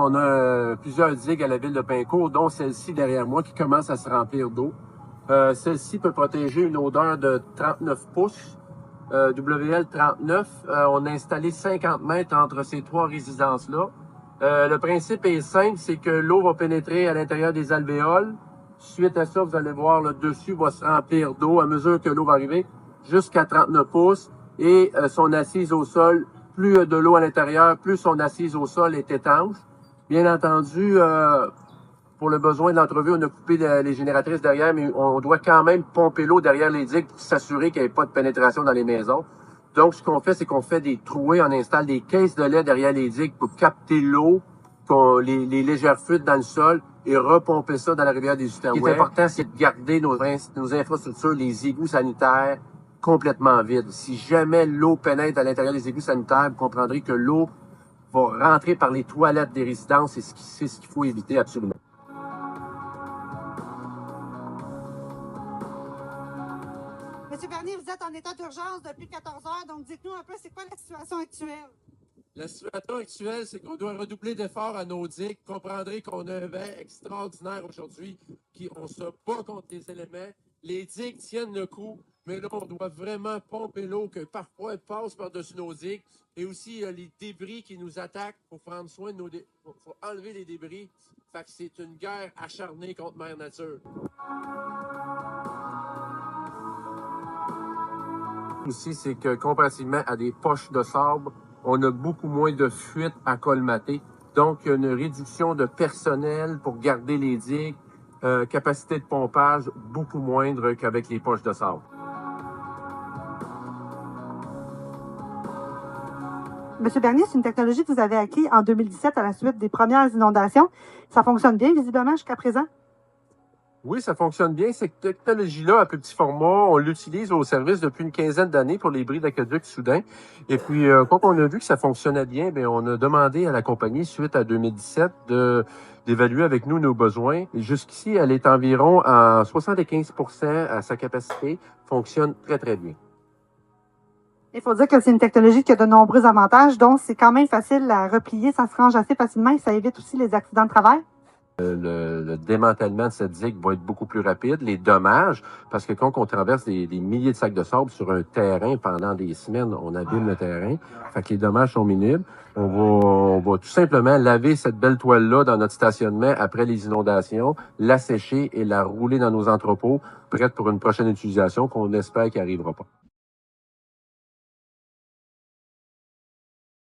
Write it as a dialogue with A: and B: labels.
A: on a plusieurs digues à la ville de Pincourt, dont celle-ci derrière moi qui commence à se remplir d'eau. Celle-ci peut protéger une odeur de 39 pouces, WL 39. On a installé 50 mètres entre ces trois résidences-là. Le principe est simple, c'est que l'eau va pénétrer à l'intérieur des alvéoles. Suite à ça, vous allez voir, le dessus va se remplir d'eau à mesure que l'eau va arriver jusqu'à 39 pouces. Et son assise au sol, plus de l'eau à l'intérieur, plus son assise au sol est étanche. Bien entendu, pour le besoin de l'entrevue, on a coupé les génératrices derrière, mais on doit quand même pomper l'eau derrière les digues pour s'assurer qu'il n'y ait pas de pénétration dans les maisons. Donc, ce qu'on fait, c'est qu'on fait des trouées, on installe des caisses de lait derrière les digues pour capter l'eau, les légères fuites dans le sol et repomper ça dans la rivière des Outaouais. Ce qui est important, c'est de garder nos infrastructures, les égouts sanitaires, complètement vides. Si jamais l'eau pénètre à l'intérieur des égouts sanitaires, vous comprendrez que l'eau va rentrer par les toilettes des résidences et c'est ce qu'il faut éviter absolument.
B: Monsieur Bernier, vous êtes en état d'urgence depuis 14 heures, donc dites-nous un peu, c'est quoi la situation actuelle?
A: La situation actuelle, c'est qu'on doit redoubler d'efforts à nos digues. Vous comprendrez qu'on a un vent extraordinaire aujourd'hui, on se bat contre les éléments. Les digues tiennent le coup, mais là, on doit vraiment pomper l'eau que parfois elle passe par-dessus nos digues. Et aussi, les débris qui nous attaquent pour prendre soin de nos débris. Il faut enlever les débris. Fait que c'est une guerre acharnée contre Mère Nature. Aussi, c'est que comparativement à des poches de sable, on a beaucoup moins de fuites à colmater. Donc, il y a une réduction de personnel pour garder les digues, capacité de pompage beaucoup moindre qu'avec les poches de sable.
B: Monsieur Bernier, c'est une technologie que vous avez acquise en 2017 à la suite des premières inondations. Ça fonctionne bien, visiblement, jusqu'à présent?
A: Oui, ça fonctionne bien. Cette technologie-là, à plus petit format, on l'utilise au service depuis une quinzaine d'années pour les bris d'aqueduc soudains. Et puis, quand on a vu que ça fonctionnait bien, bien, on a demandé à la compagnie, suite à 2017, d'évaluer avec nous nos besoins. Et jusqu'ici, elle est environ à 75% à sa capacité, fonctionne très, très bien.
B: Il faut dire que c'est une technologie qui a de nombreux avantages, donc c'est quand même facile à replier, ça se range assez facilement et ça évite aussi les accidents de travail.
A: Le démantèlement de cette digue va être beaucoup plus rapide. Les dommages, parce que quand on traverse des milliers de sacs de sable sur un terrain pendant des semaines, on abîme le terrain. Fait que les dommages sont minimes. On va tout simplement laver cette belle toile-là dans notre stationnement après les inondations, la sécher et la rouler dans nos entrepôts, prête pour une prochaine utilisation qu'on espère qu'il n'arrivera pas.